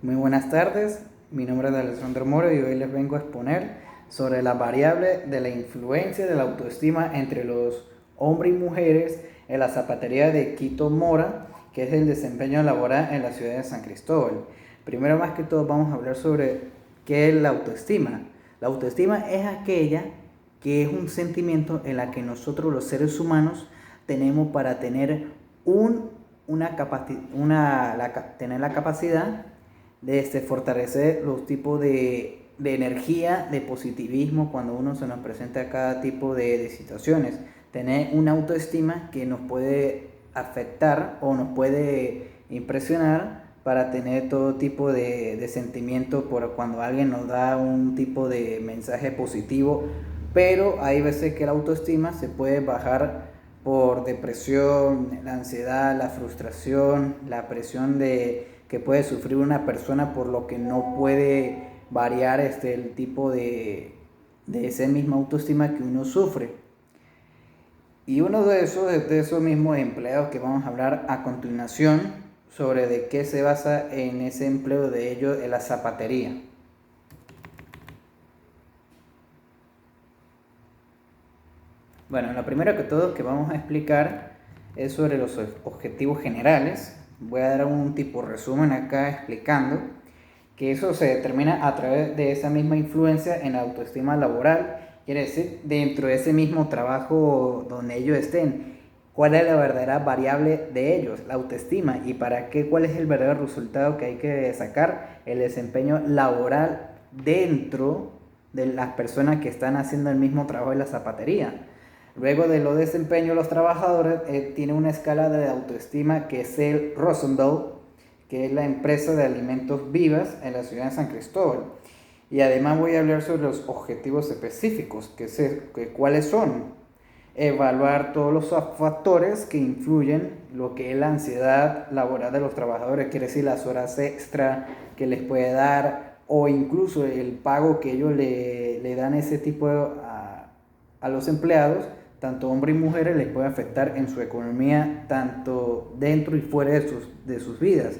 Muy buenas tardes, mi nombre es Alessandro Moro y hoy les vengo a exponer sobre la variable de la influencia de la autoestima entre los hombres y mujeres en la zapatería de Quito Mora, que es el desempeño laboral en la ciudad de San Cristóbal. Primero más que todo vamos a hablar sobre qué es la autoestima. La autoestima es aquella que es un sentimiento en la que nosotros los seres humanos tenemos para tener tener la capacidad de fortalecer los tipos de energía, de positivismo cuando uno se nos presenta cada tipo de situaciones. Tener una autoestima que nos puede afectar o nos puede impresionar para tener todo tipo de sentimiento por cuando alguien nos da un tipo de mensaje positivo, pero hay veces que la autoestima se puede bajar por depresión, la ansiedad, la frustración, la presión que puede sufrir una persona por lo que no puede variar el tipo de esa misma autoestima que uno sufre. Y uno de esos mismos empleos que vamos a hablar a continuación sobre de qué se basa en ese empleo de ellos en la zapatería. Bueno, lo primero que todo que vamos a explicar es sobre los objetivos generales. Voy a dar un tipo resumen acá explicando que eso se determina a través de esa misma influencia en la autoestima laboral, quiere decir, dentro de ese mismo trabajo donde ellos estén, cuál es la verdadera variable de ellos, la autoestima, y para qué, cuál es el verdadero resultado que hay que sacar, el desempeño laboral dentro de las personas que están haciendo el mismo trabajo en la zapatería. Luego de los desempeños de los trabajadores, tiene una escala de autoestima que es el Rosendahl, que es la empresa de alimentos vivas en la ciudad de San Cristóbal. Y además voy a hablar sobre los objetivos específicos, cuáles son. Evaluar todos los factores que influyen lo que es la ansiedad laboral de los trabajadores, quiere decir las horas extra que les puede dar o incluso el pago que ellos le dan ese tipo a los empleados, tanto hombres y mujeres, les puede afectar en su economía, tanto dentro y fuera de sus vidas,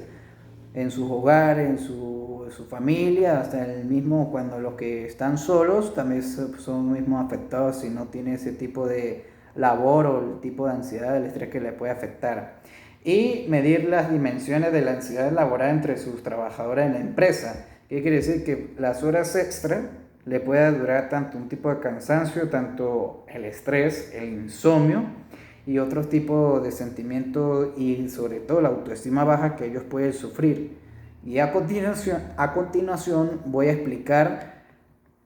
en sus hogares, en su familia, hasta el mismo cuando los que están solos también son mismos afectados si no tiene ese tipo de labor o el tipo de ansiedad, el estrés que le puede afectar. Y medir las dimensiones de la ansiedad laboral entre sus trabajadores en la empresa. ¿Qué quiere decir? Que las horas extra le puede durar tanto un tipo de cansancio, tanto el estrés, el insomnio y otros tipos de sentimientos y sobre todo la autoestima baja que ellos pueden sufrir. Y a continuación voy a explicar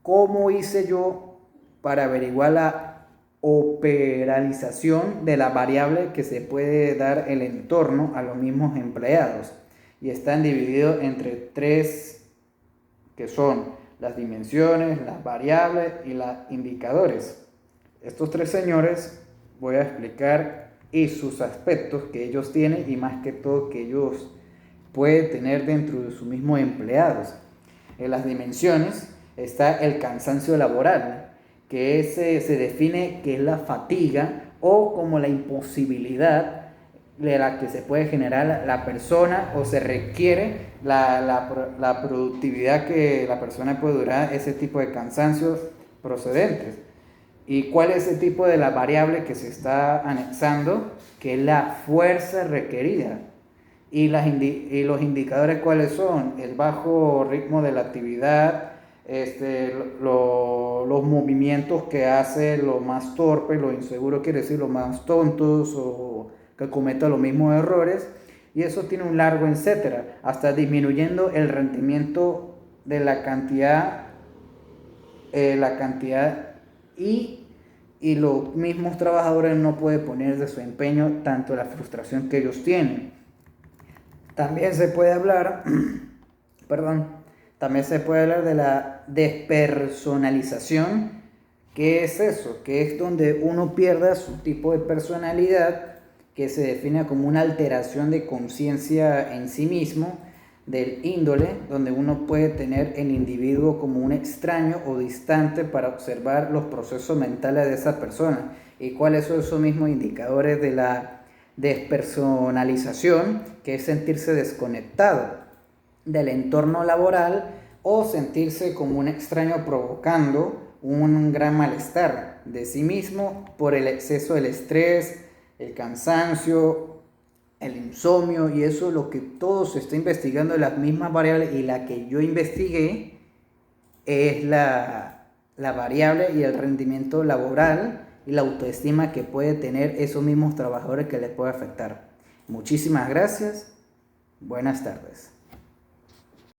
cómo hice yo para averiguar la operalización de la variable que se puede dar el entorno a los mismos empleados. Y están divididos entre tres, que son las dimensiones, las variables y los indicadores. Estos tres señores voy a explicar y sus aspectos que ellos tienen y más que todo que ellos pueden tener dentro de sus mismos empleados. En las dimensiones está el cansancio laboral, que se define que es la fatiga o como la imposibilidad de la que se puede generar la persona o se requiere la productividad que la persona puede durar ese tipo de cansancios procedentes. ¿Y cuál es ese tipo de la variable que se está anexando? Que es la fuerza requerida. Y los indicadores, ¿cuáles son? El bajo ritmo de la actividad, los movimientos que hace lo más torpe, lo inseguro quiere decir los más tontos o que cometa los mismos errores, y eso tiene un largo etcétera, hasta disminuyendo el rendimiento de la cantidad y los mismos trabajadores no pueden poner de su empeño tanto la frustración que ellos tienen. También se puede hablar, también se puede hablar de la despersonalización. ¿Qué es eso? Que es donde uno pierde su tipo de personalidad, que se define como una alteración de conciencia en sí mismo, del índole, donde uno puede tener el individuo como un extraño o distante para observar los procesos mentales de esa persona. ¿Y cuáles son esos mismos indicadores de la despersonalización? Que es sentirse desconectado. del entorno laboral o sentirse como un extraño provocando un gran malestar de sí mismo por el exceso del estrés, el cansancio, el insomnio, y eso es lo que todo se está investigando, las mismas variables, y la que yo investigué es la variable y el rendimiento laboral y la autoestima que puede tener esos mismos trabajadores que les puede afectar. Muchísimas gracias. Buenas tardes.